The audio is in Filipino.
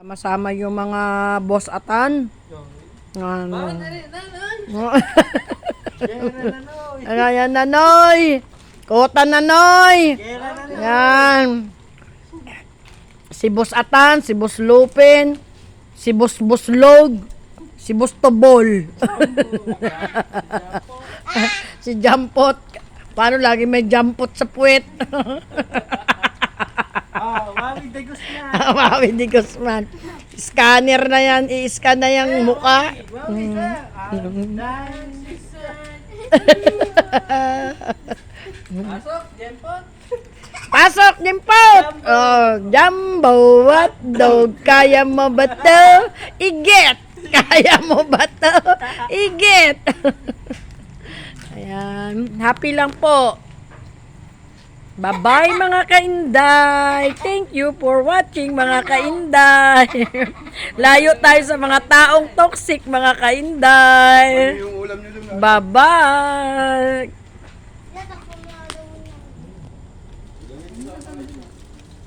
Masama yung mga boss atan. Ano? Ayan, nanoy. Kota nanoy. Yan. Si Boss Atan, si Boss Lupin, si Boss Buslog, si Boss Tobol. Si Jampot. Paano lagi may jampot sa puwet? Mawi de Guzman. Mawi di Guzman. Scanner na yan. I-scan na yung mukha. Pasok, Jempot. Pasok, Jimpot! Oh, Jumbo hotdog. Kaya mo ba to? Iget! Kaya mo ba to? Iget! Ayan. Happy lang po. Bye-bye mga kainday. Thank you for watching mga kainday. Layo tayo sa mga taong toxic mga kainday. Bye-bye.